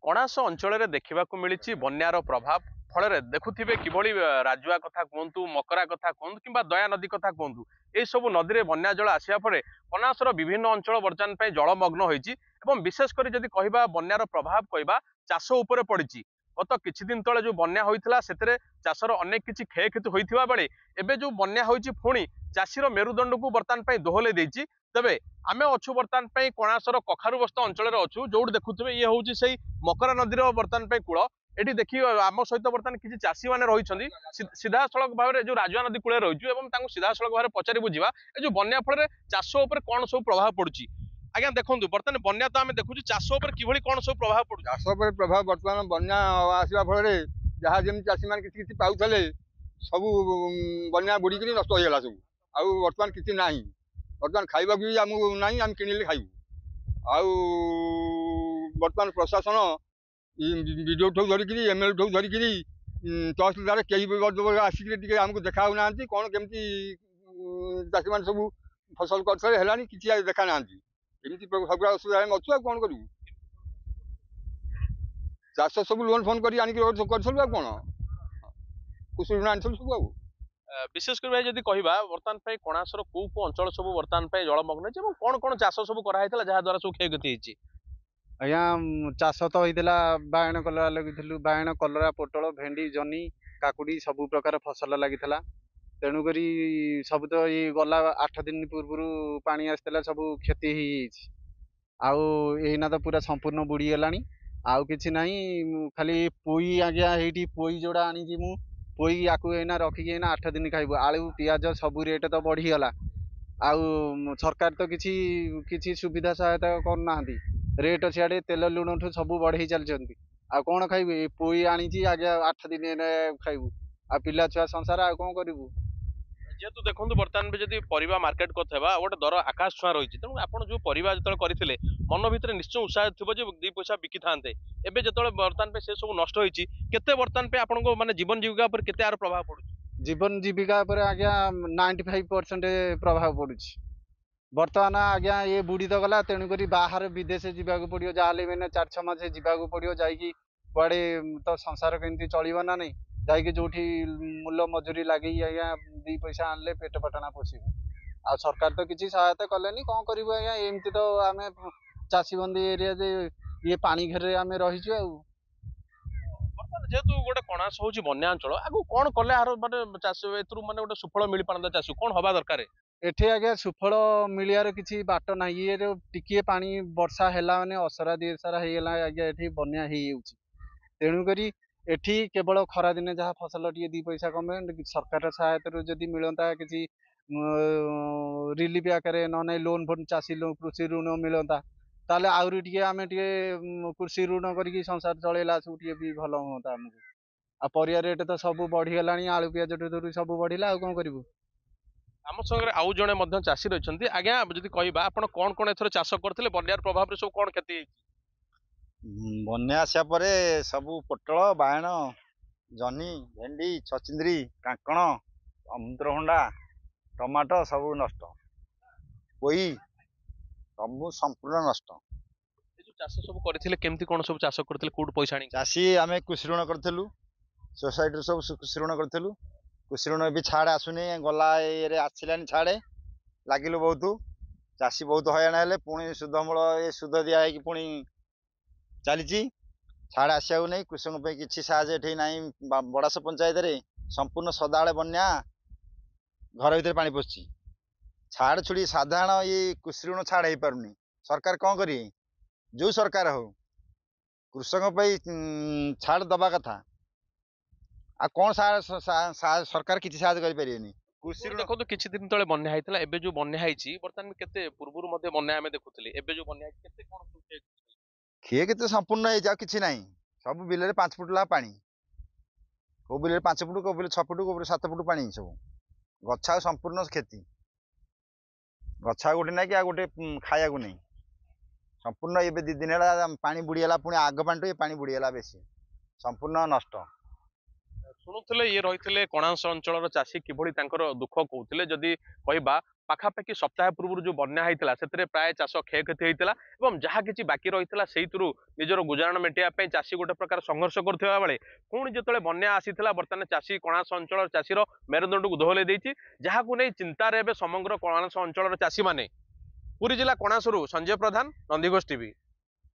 कणास अंचल देखा मिली बन्यार प्रभाव फल देखुवे कि राजुआ कथा कहतु मकरा कथा कहतु कि दया नदी कथा कहतु ये सब नदी में बन्या जल आसा पर कणासर विभिन्न अंचल बर्तमान जलमग्न होती विशेषकर जदि कह बन्यार प्रभाव कहवा चाष उपर पड़ी गत किछि दिन तले जो बन्या होइथिला सेतरे चाषर अनेक किछि क्षयक्षति होइथिबा बेले एबे जो बन्या होइछि पुणी चाषीर मेरुदंड को बर्तमान पे दोहले देछि। तबे आमे अच्छु बर्तमान पे कणासर कखारुबस्ता अंचल अच्छु जो देखुथिबे ये होउछि सेही मकरा नदीर बर्तमान पे कूल एटी देखि आम सहित बर्तमान किछि चाषी माने रहिछन्ति सीधा सड़क भाव जो राजुआ नदी कूले रहिछु एवं तांको सीधा सड़क भाव पचारि बुझिबा ए जो बन्या फल चाष उपर कोन सब प्रभाव पड़ुछि। आज्ञा देखु बर्तमान बन्या तो आम देखु चाष उपर किभଳି कोन सब प्रभाव पड़ुछि। चाष उपर प्रभाव बर्तमान बन्या आसवा फल जहाँ जमी चाषी मैंने किसी पाऊले सब बन्या बुड़ी नष्ट हो गला सब आउ बर्तमान किसी ना बर्तमान खाइबा भी आमको ना आम किणिले खाइबू आउ बर्तमान प्रशासन विडिओ ठू धरिक एमएलए ठू धरिक तहसिलदार कई आसिक आमको देखा ना कौन केमती चाषी मैंने सब फसल कर किसी देखा ना एमती सब असुविधा अच्छु कौन करूँ चाष सब लोन फोन कर कौन कुछ ऋण आनी सब आउ विशेष कर जदि कहवा बर्तमान पे कणासर को अंचल सब बर्तमान पे जलमग्न कौन कौन चाष सब कराइला जहाँ द्वारा सब क्षयक्षति होती। आज्ञा चाष तो होता बायण कलरा लगी बायण कलरा पोटल भेंडी जनी काकुड़ी सब प्रकार फसल लगी तेणुक सब तो ये गला 8 दिन पूर्व पानी आसला सब क्षति आईना तो पूरा संपूर्ण बुड़ी गलानी आउ किछि नहीं खाली पोई आज्ञा ये पोई जोड़ा आनी मु पोई याकू एना रखिकी एना 8 दिन खाइबू आलू पियाज सब रेट तो बढ़ीगला आउ सरकार तो किछि सुविधा सहायता करना रेट सियाड़े तेल लुण ठू सब बढ़े चलती आ कौन खाइबे पोई आनी आज्ञा 8 दिन खाइबू आ पिला छुआ संसार आ कौन करू जेहेतु देखो बर्तमान में जब परिवा मार्केट कथा गोटे दर आकाश छुआ रही तेणु आप जो परिवा जो करते मन भर निश्चय उत्साह थी जो 2 पैसा बिकी था एवं जो बर्तमान पे से सब नष्ट होती केते बर्तमान पे आपको माने जीवन जीविका पर केते आर प्रभाव पड़ुछि। जीवन जीविका पर आज्ञा 95% प्रभाव पड़ुछि बर्तमान आज्ञा ये बुड़ी तो गला तेणुक बाहर विदेश जावाक पड़ो जहाँ मैंने 4-6 मास जावाक पड़ो जाकि कुआड़े तो संसार केमती चलो ना नहीं जाकि जो मूल मजूरी लगे आज्ञा 2 पैसा आनले पेट पटना पोषिबू आ सरकार तो किसी सहायता कलेनी कौन करूँ आज्ञा एमती तो आम चाषी बंदी एरिया जे ये पानी घेरे आम रहीचु जेहेतु गोटे कणास हूँ बन्या अंचल आगु कौन कले आर माने चाष माने गोटे सुफल मिल पारता चाष कौन हवा दरकार एठे आज्ञा सुफल मिलियार किसी बाट ना ये टिके पानी वर्षा है माने असरा दिसारा होगा आज्ञा एठी बन्या तेणुक एठी केवल खरा दिने जहाँ फसल टे 2 पैसा कमे सरकार सहायता जदि मिलता किसी रिलीफ आकार ना लोन फोन चाषी कृषि ऋण मिलता ताले आउरी टिके आमे टिके कृषि ऋण करके संसार चलेला सब टिके भी भल होता आमको आ परिया रेट तो सब बढ़ीगला आलू पियाज धरी सब बढ़िला आ कौन करूँ। आम संगे आउ जड़े चाषी रही आज्ञा जदि कहवा आप कौन कौन एथर चाष करते बन्यार प्रभाव सब कौन क्षति बन्या आसा परे सबू पोटल बायण जनी भेंडी छचिंद्री कांकण अमृतभंडा टमाटो सब नष्ट पोई सब संपूर्ण नष्ट चाष सब करथिले केमती कोन सब चाष करथिले कोड पैसा आनी चाषी आमे कृषि ऋण करथिलु सोसाइटी सब कृषि ऋण करथिलु कृषि ऋण भी छाड़ आसुनी गला ये आसिलानी छाड़े लागिलु बहुत चाषी बहुत हयराण हेले पुणी सुधमूल ये सुध दिया है कि पुणी चली छाड़ आसू नहीं कृषक किसी साहय ना बड़ास पंचायत संपूर्ण सदाबले बन्या घर भर पानी पशुची छाड़ छुड़ी साधारण ये कृषि ऋण छाड़ हो पारुनी सरकार कौन करी जो सरकार हो कृषक छाड़ दबा कथा आ कौन सरकार किसी साहय करें कृषि देखो किछि दिन तले बन्या होइतला एबे जो बन्या होइछि बर्तमान केते पूर्वरु मध्ये बन्या हमें देखुतली एबे जो बन्या केते कोन किए के संपूर्ण हो कि ना सब बिल 5 फुट ला पानी को बिल 5 फुट को बिल 6 फुट को 7 फुट पानी सब गछा संपूर्ण क्षति गछा गोटे ना कि गोटे खाया को नहीं संपूर्ण ये 2 दिन है पानी बुड़ीगला पुणी आग पानी बुड़ीगला बेसी संपूर्ण नष्ट शुणुले ये रही कणास अंचल चाषी किभली दुख कहते जदि कहवा पाखापाखि सप्ताह पूर्व जो बन्या होता से प्राय चाष क्षयक्षति होता और जहाँ किसी बाकी रही से निजर गुजारण मेटिया चाषी गोटे प्रकार संघर्ष करुवा बेले पुणी जो बन्या आसीला बर्तमान चाषी कणास अंचल चाषीर मेरुदंड को दोहल देती जहाँ नहीं चिंतार समग्र कणास अंचल चाषी मैंने पुरी जिला कणासरू संजय प्रधान नंदीघोष टीवी।